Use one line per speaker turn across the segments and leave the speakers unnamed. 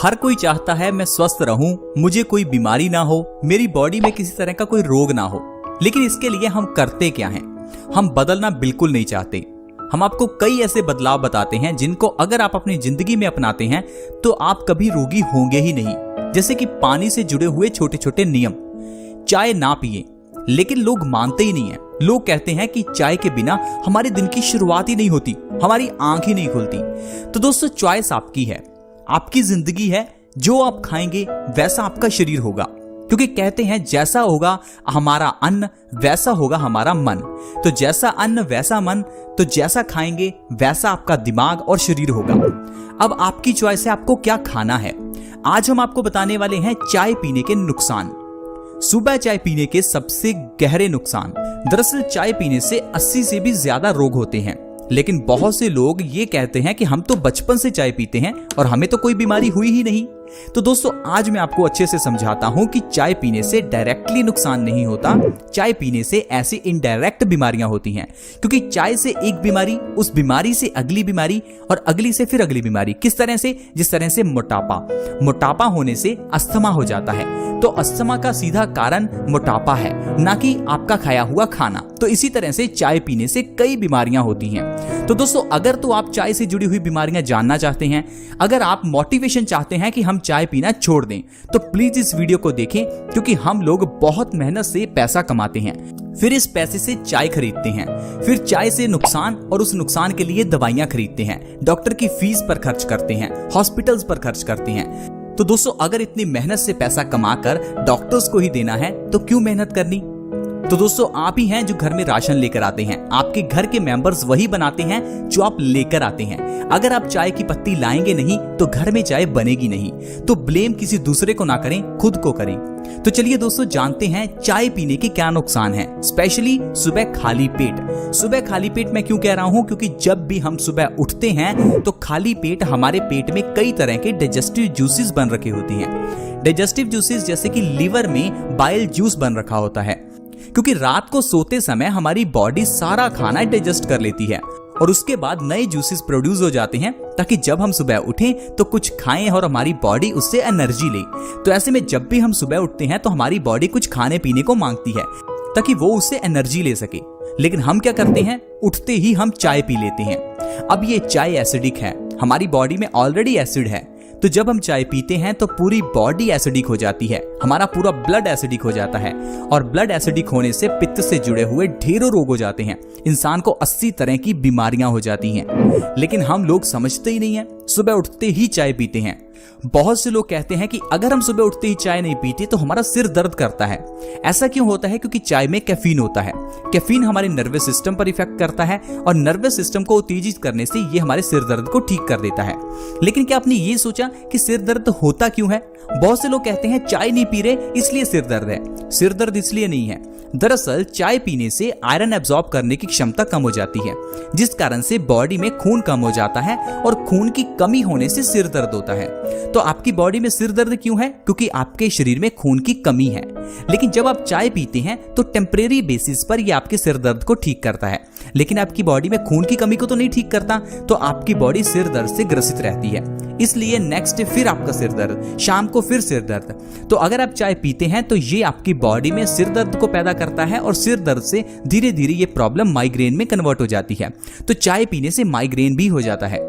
हर कोई चाहता है मैं स्वस्थ रहूं, मुझे कोई बीमारी ना हो, मेरी बॉडी में किसी तरह का कोई रोग ना हो। लेकिन इसके लिए हम करते क्या हैं? हम बदलना बिल्कुल नहीं चाहते। हम आपको कई ऐसे बदलाव बताते हैं जिनको अगर आप अपनी जिंदगी में अपनाते हैं तो आप कभी रोगी होंगे ही नहीं। जैसे कि पानी से जुड़े हुए छोटे छोटे नियम। चाय ना पिए, लेकिन लोग मानते ही नहीं है। लोग कहते हैं कि चाय के बिना हमारे दिन की शुरुआत ही नहीं होती, हमारी आंख ही नहीं खुलती। तो दोस्तों, चॉइस आपकी है, आपकी जिंदगी है। जो आप खाएंगे वैसा आपका शरीर होगा, क्योंकि कहते हैं जैसा होगा हमारा अन्न वैसा होगा हमारा मन। तो जैसा अन्न वैसा मन, तो जैसा खाएंगे वैसा आपका दिमाग और शरीर होगा। अब आपकी चॉइस है आपको क्या खाना है। आज हम आपको बताने वाले हैं चाय पीने के नुकसान। सुबह चाय पीने के सबसे गहरे नुकसान। दरअसल चाय पीने से 80 से भी ज्यादा रोग होते हैं, लेकिन बहुत से लोग ये कहते हैं कि हम तो बचपन से चाय पीते हैं और हमें तो कोई बीमारी हुई ही नहीं। तो दोस्तों, आज मैं आपको अच्छे से समझाता हूं कि चाय पीने से डायरेक्टली नुकसान नहीं होता। चाय पीने से ऐसी इनडायरेक्ट बीमारियां होती हैं, क्योंकि चाय से एक बीमारी, उस बीमारी से अगली बीमारी और अगली से फिर अगली बीमारी। किस तरह से? जिस तरह से मोटापा होने से अस्थमा हो जाता है। तो अस्थमा का सीधा कारण मोटापा है, ना कि आपका खाया हुआ खाना। तो इसी तरह से चाय पीने से कई बीमारियां होती हैं। तो दोस्तों, अगर तो आप चाय से जुड़ी हुई बीमारियां जानना चाहते हैं, अगर आप मोटिवेशन चाहते हैं कि हम चाय पीना छोड़ दें, तो प्लीज इस वीडियो को देखें, क्योंकि हम लोग बहुत मेहनत से पैसा कमाते हैं, फिर इस पैसे से चाय खरीदते हैं, फिर चाय से नुकसान और उस नुकसान के लिए दवाइयां खरीदते हैं, डॉक्टर की फीस पर खर्च करते हैं, हॉस्पिटल्स पर खर्च करते हैं। तो दोस्तों, अगर इतनी मेहनत से पैसा कमाकर डॉक्टर्स को ही देना है तो क्यों मेहनत करनी? तो दोस्तों, आप ही हैं जो घर में राशन लेकर आते हैं। आपके घर के मेंबर्स वही बनाते हैं जो आप लेकर आते हैं। अगर आप चाय की पत्ती लाएंगे नहीं तो घर में चाय बनेगी नहीं। तो ब्लेम किसी दूसरे को ना करें, खुद को करें। तो चलिए दोस्तों, जानते हैं चाय पीने के क्या नुकसान हैं, स्पेशली सुबह खाली पेट। सुबह खाली पेट मैं क्यों कह रहा हूं? क्योंकि जब भी हम सुबह उठते हैं तो खाली पेट हमारे पेट में कई तरह के डाइजेस्टिव जूसेस बन रखे होते हैं। डाइजेस्टिव जूसेस जैसे कि लीवर में बाइल जूस बन रखा होता है, क्योंकि रात को सोते समय हमारी बॉडी सारा खाना डाइजेस्ट कर लेती है और उसके बाद नए जूसेस प्रोड्यूस हो जाते हैं, ताकि जब हम सुबह उठें तो कुछ खाएं और हमारी बॉडी उससे एनर्जी ले। तो ऐसे में जब भी हम सुबह उठते हैं तो हमारी बॉडी कुछ खाने पीने को मांगती है, ताकि वो उससे एनर्जी ले सके। लेकिन हम क्या करते हैं? उठते ही हम चाय पी लेते हैं। अब ये चाय एसिडिक है, हमारी बॉडी में ऑलरेडी एसिड है। तो जब हम चाय पीते हैं तो पूरी बॉडी एसिडिक हो जाती है, हमारा पूरा ब्लड एसिडिक हो जाता है, और ब्लड एसिडिक होने से पित्त से जुड़े हुए ढेरों रोग हो जाते हैं। इंसान को 80 तरह की बीमारियां हो जाती हैं। लेकिन हम लोग समझते ही नहीं है, सुबह उठते ही चाय पीते हैं। बहुत से लोग कहते हैं कि अगर हम सुबह उठते ही चाय नहीं पीते तो हमारा सिर दर्द करता है। ऐसा क्यों होता है? क्योंकि चाय में कैफीन होता है। कैफीन हमारे नर्वस सिस्टम पर इफेक्ट करता है और नर्वस सिस्टम को उत्तेजित करने से ये हमारे सिर दर्द को ठीक कर देता है। लेकिन क्या आपने ये सोचा कि सिर दर्द होता क्यों है? बहुत से लोग कहते हैं चाय नहीं पी रहे इसलिए सिर दर्द है। सिर दर्द इसलिए नहीं है। दरअसल चाय पीने से आयरन एब्जॉर्ब करने की क्षमता कम हो जाती है, जिस कारण से बॉडी में खून कम हो जाता है और खून की कमी होने से सिर दर्द होता है। तो आपकी बॉडी में सिर दर्द क्यों है? क्योंकि आपके शरीर में खून की कमी है। लेकिन जब आप चाय पीते हैं तो टेम्परेरी बेसिस पर यह आपके सिर दर्द को ठीक करता है, लेकिन आपकी बॉडी में खून की कमी को तो नहीं ठीक करता। तो आपकी बॉडी सिर दर्द से ग्रसित रहती है। इसलिए नेक्स्ट डे फिर आपका सिर दर्द, शाम को फिर सिर दर्द। तो अगर आप चाय पीते हैं तो ये आपकी बॉडी में सिर दर्द को पैदा करता है और सिर दर्द से धीरे धीरे ये प्रॉब्लम माइग्रेन में कन्वर्ट हो जाती है। तो चाय पीने से माइग्रेन भी हो जाता है।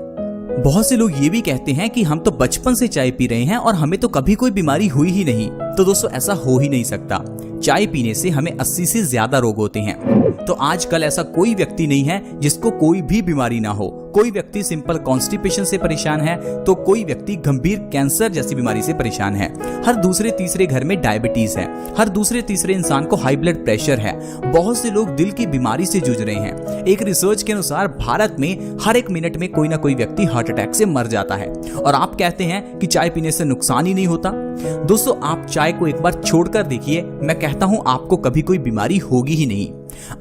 बहुत से लोग ये भी कहते हैं कि हम तो बचपन से चाय पी रहे हैं और हमें तो कभी कोई बीमारी हुई ही नहीं। तो दोस्तों, ऐसा हो ही नहीं सकता। चाय पीने से हमें 80 से ज्यादा रोग होते हैं। तो आजकल ऐसा कोई व्यक्ति नहीं है जिसको कोई भी बीमारी ना हो। कोई व्यक्ति सिंपल कॉन्स्टिपेशन से परेशान है तो कोई व्यक्ति गंभीर कैंसर जैसी बीमारी से परेशान है। हर दूसरे तीसरे घर में डायबिटीज है। हर दूसरे तीसरे इंसान को हाई ब्लड प्रेशर है। बहुत से लोग दिल की बीमारी से जूझ रहे हैं। एक रिसर्च के अनुसार भारत में हर 1 मिनट में कोई ना कोई व्यक्ति हार्ट अटैक से मर जाता है। और आप कहते हैं कि चाय पीने से नुकसान ही नहीं होता। दोस्तों, आप चाय को एक बार छोड़कर देखिए, मैं कहता हूं आपको कभी कोई बीमारी होगी ही नहीं।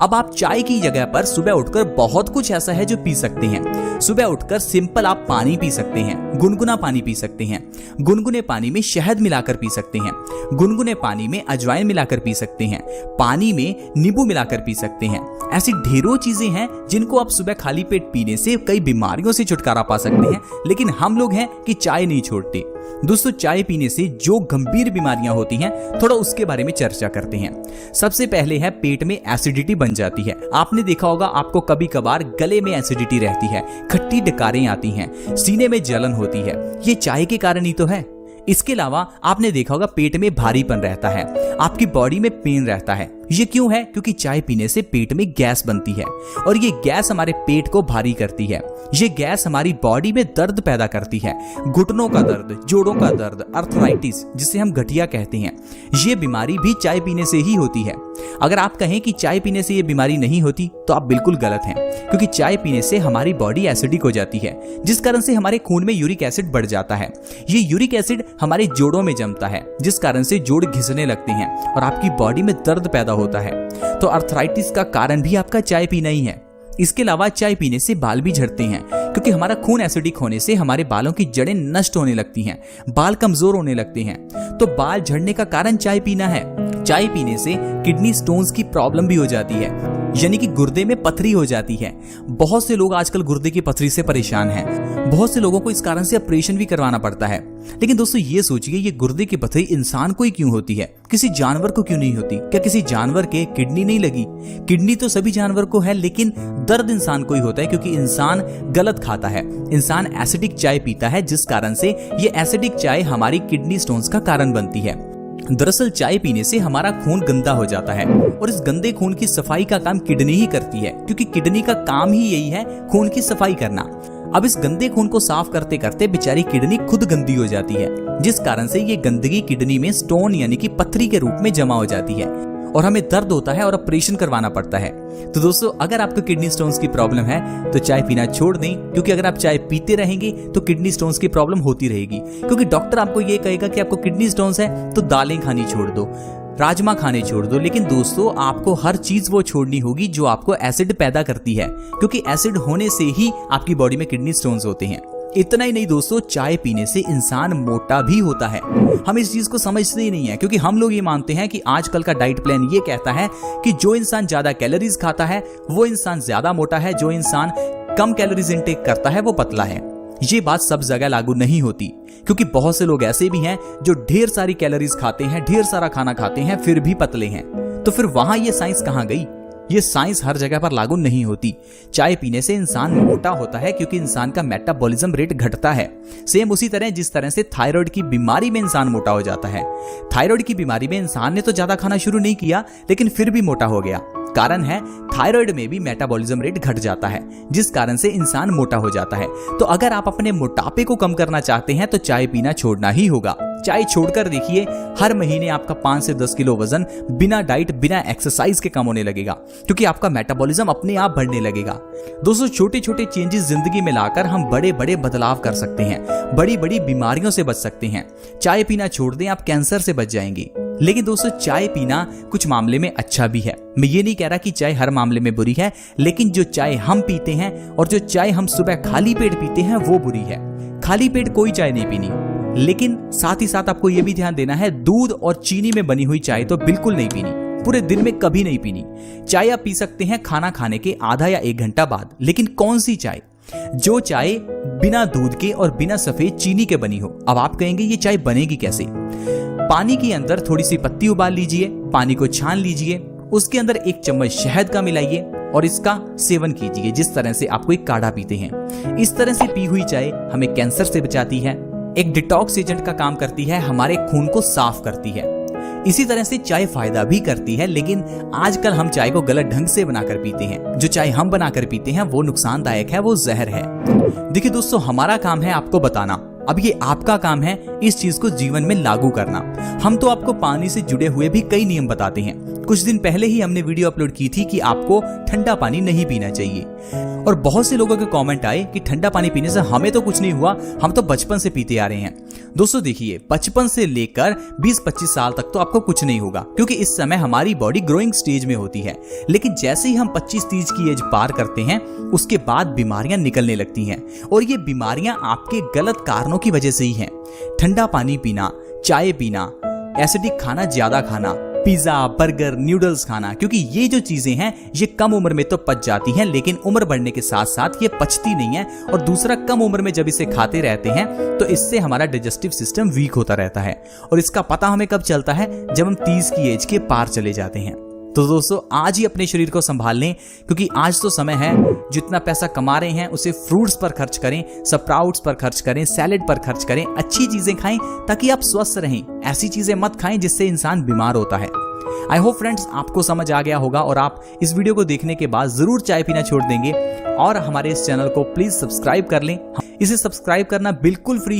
अब आप चाय की जगह पर सुबह उठकर बहुत कुछ ऐसा है जो पी सकते हैं। सुबह उठकर सिंपल आप पानी पी सकते हैं, गुनगुना पानी पी सकते हैं। गुनगुने पानी में शहद मिलाकर पी सकते हैं। गुनगुने पानी में अजवाइन मिलाकर पी सकते हैं। पानी में नींबू मिलाकर पी सकते हैं। ऐसी ढेरों चीजें हैं जिनको आप सुबह खाली पेट पीने से कई बीमारियों से छुटकारा पा सकते हैं। लेकिन हम लोग हैं कि चाय नहीं छोड़ते। दोस्तों चाय पीने से जो गंभीर बीमारियां होती हैं थोड़ा उसके बारे में चर्चा करते हैं। सबसे पहले है पेट में एसिडिटी बन जाती है। आपने देखा होगा आपको कभी कभार गले में एसिडिटी रहती है, खट्टी डकारें आती हैं, सीने में जलन होती है, ये चाय के कारण ही तो है। इसके अलावा आपने देखा होगा पेट में भारीपन रहता है, आपकी बॉडी में पेन रहता है। ये क्यों है? क्योंकि चाय पीने से पेट में गैस बनती है और ये गैस हमारे पेट को भारी करती है। ये गैस हमारी बॉडी में दर्द पैदा करती है, घुटनों का दर्द, जोड़ों का दर्द, अर्थराइटिस जिसे हम गठिया कहते हैं। ये बीमारी भी चाय पीने से ही होती है। अगर आप कहें कि चाय पीने से ये बीमारी नहीं होती तो आप बिल्कुल गलत हैं, क्योंकि चाय पीने से हमारी बॉडी एसिडिक हो जाती है, जिस कारण से हमारे खून में यूरिक एसिड बढ़ जाता है। ये यूरिक एसिड हमारे जोड़ों में जमता है, जिस कारण से जोड़ घिसने लगते हैं और आपकी बॉडी में दर्द पैदा होता है। तो अर्थराइटिस का कारण भी आपका चाय पीना ही है। इसके अलावा चाय पीने से बाल भी झड़ते हैं, क्योंकि हमारा खून एसिडिक होने से हमारे बालों की जड़ें नष्ट होने लगती हैं, बाल कमजोर होने लगते हैं। तो बाल झड़ने का कारण चाय पीना है। चाय पीने से किडनी स्टोन्स की प्रॉब्लम भी हो जाती है, यानी कि गुर्दे में पथरी हो जाती है। बहुत से लोग आजकल गुर्दे की पथरी से परेशान हैं। बहुत से लोगों को इस कारण से ऑपरेशन भी करवाना पड़ता है। लेकिन दोस्तों ये सोचिए, ये गुर्दे की पथरी इंसान को ही क्यों होती है, किसी जानवर को क्यों नहीं होती? क्या किसी जानवर के किडनी नहीं लगी? किडनी तो सभी जानवर को है, लेकिन दर्द इंसान को ही होता है, क्योंकि इंसान गलत खाता है, इंसान एसिडिक चाय पीता है, जिस कारण से ये एसिडिक चाय हमारी किडनी स्टोन्स का कारण बनती है। दरअसल चाय पीने से हमारा खून गंदा हो जाता है और इस गंदे खून की सफाई का काम किडनी ही करती है, क्योंकि किडनी का काम ही यही है खून की सफाई करना। अब इस गंदे खून को साफ करते करते बेचारी किडनी खुद गंदी हो जाती है, जिस कारण से ये गंदगी किडनी में स्टोन यानी कि पथरी के रूप में जमा हो जाती है और हमें दर्द होता है और ऑपरेशन करवाना पड़ता है। तो दोस्तों अगर आपको किडनी स्टोन्स की प्रॉब्लम है तो चाय पीना छोड़ दें, क्योंकि अगर आप चाय पीते रहेंगे तो किडनी स्टोन्स की प्रॉब्लम होती रहेगी। क्योंकि डॉक्टर आपको ये कहेगा कि आपको किडनी स्टोन्स है तो दालें खानी छोड़ दो, राजमा खाने छोड़ दो, लेकिन दोस्तों आपको हर चीज वो छोड़नी होगी जो आपको एसिड पैदा करती है, क्योंकि एसिड होने से ही आपकी बॉडी में किडनी स्टोन्स होते हैं। इतना ही नहीं दोस्तों, चाय पीने से इंसान मोटा भी होता है। हम इस चीज को समझते ही नहीं है, क्योंकि हम लोग ये मानते हैं कि आजकल का डाइट प्लान ये कहता है कि जो इंसान ज्यादा कैलोरीज खाता है वो इंसान ज्यादा मोटा है, जो इंसान कम कैलोरीज इंटेक करता है वो पतला है। ये बात सब जगह लागू नहीं होती, क्योंकि बहुत से लोग ऐसे भी हैं जो ढेर सारी कैलोरीज खाते हैं, ढेर सारा खाना खाते हैं, फिर भी पतले हैं। तो फिर वहां ये साइंस कहां गई? ये साइंस हर जगह पर लागू नहीं होती। चाय पीने से इंसान मोटा होता है, क्योंकि इंसान का मेटाबॉलिज्म रेट घटता है। सेम उसी तरह जिस तरह से थायराइड की बीमारी में इंसान मोटा हो जाता है। थायराइड की बीमारी में इंसान ने तो ज्यादा खाना शुरू नहीं किया, लेकिन फिर भी मोटा हो गया। कारण है थायराइड में भी मेटाबॉलिज्म रेट घट जाता है, जिस कारण से इंसान मोटा हो जाता है। तो अगर आप अपने मोटापे को कम करना चाहते हैं तो चाय पीना छोड़ना ही होगा। चाय छोड़कर देखिए, हर महीने आपका 5 से 10 किलो वजन बिना डाइट बिना एक्सरसाइज के कम होने लगेगा, क्योंकि आपका मेटाबॉलिज्म अपने आप बढ़ने लगेगा। दोस्तों छोटे छोटे चेंजेस जिंदगी में लाकर हम बड़े बड़े बदलाव कर सकते हैं, बड़ी बड़ी बीमारियों से बच सकते हैं। चाय पीना छोड़ दें, आप कैंसर से बच जाएंगे। लेकिन दोस्तों चाय पीना कुछ मामले में अच्छा भी है। मैं ये नहीं कह रहा कि चाय हर मामले में बुरी है, लेकिन जो चाय हम पीते हैं और जो चाय हम सुबह खाली पेट पीते हैं वो बुरी है। खाली पेट कोई चाय नहीं पीनी, लेकिन साथ ही साथ आपको यह भी ध्यान देना है, दूध और चीनी में बनी हुई चाय तो बिल्कुल नहीं पीनी, पूरे दिन में कभी नहीं पीनी। चाय आप पी सकते हैं खाना खाने के आधा या 1 घंटा बाद, लेकिन कौन सी चाय? जो चाय बिना दूध के और बिना सफेद चीनी के बनी हो। अब आप कहेंगे ये चाय बनेगी कैसे? पानी के अंदर थोड़ी सी पत्ती उबाल लीजिए, पानी को छान लीजिए, उसके अंदर 1 चम्मच शहद का मिलाइए और इसका सेवन कीजिए, जिस तरह से आप कोई काढ़ा पीते हैं। इस तरह से पी हुई चाय हमें कैंसर से बचाती है, एक डिटॉक्स एजेंट का काम करती है, हमारे खून को साफ करती है। इसी तरह से चाय फायदा भी करती है, लेकिन आजकल हम चाय को गलत ढंग से बनाकर पीते हैं। जो चाय हम बनाकर पीते हैं वो नुकसानदायक है, वो जहर है। देखिए दोस्तों, हमारा काम है आपको बताना, अब ये आपका काम है इस चीज को जीवन में लागू करना। हम तो आपको पानी से जुड़े हुए भी कई नियम बताते हैं। कुछ दिन पहले ही हमने वीडियो अपलोड की थी कि आपको ठंडा पानी नहीं पीना चाहिए, और बहुत से लोगों के कमेंट आए कि ठंडा पानी पीने से हमें तो कुछ नहीं हुआ, हम तो बचपन से पीते आ रहे हैं। दोस्तों देखिए, बचपन से लेकर 20-25 साल तक तो आपको कुछ नहीं होगा, क्योंकि इस समय हमारी बॉडी ग्रोइंग स्टेज में होती है। लेकिन जैसे ही हम 25-30 की एज पार करते हैं, उसके बाद बीमारियां निकलने लगती हैं, और ये बीमारियां आपके गलत कारणों की वजह से ही हैं। ठंडा पानी पीना, चाय पीना, एसिडिक खाना ज्यादा खाना, पिज्जा, बर्गर, न्यूडल्स खाना, क्योंकि ये जो चीजें हैं ये कम उम्र में तो पच जाती हैं, लेकिन उम्र बढ़ने के साथ साथ ये पचती नहीं है। और दूसरा, कम उम्र में जब इसे खाते रहते हैं तो इससे हमारा डाइजेस्टिव सिस्टम वीक होता रहता है, और इसका पता हमें कब चलता है, जब हम 30 की एज के पार चले जाते हैं। तो दोस्तों, आज ही अपने शरीर को संभाल लें, क्योंकि आज तो समय है, जितना पैसा कमा रहे हैं उसे फ्रूट्स पर खर्च करें, स्प्राउट्स पर खर्च करें, सैलेड पर खर्च करें, अच्छी चीजें खाएं ताकि आप स्वस्थ रहें। ऐसी चीजें मत खाएं जिससे इंसान बीमार होता है। आई होप फ्रेंड्स आपको समझ आ गया होगा और आप इस वीडियो को देखने के बाद जरूर चाय पीना छोड़ देंगे, और हमारे इस चैनल को प्लीज सब्सक्राइब कर लें। इसे सब्सक्राइब करना बिल्कुल फ्री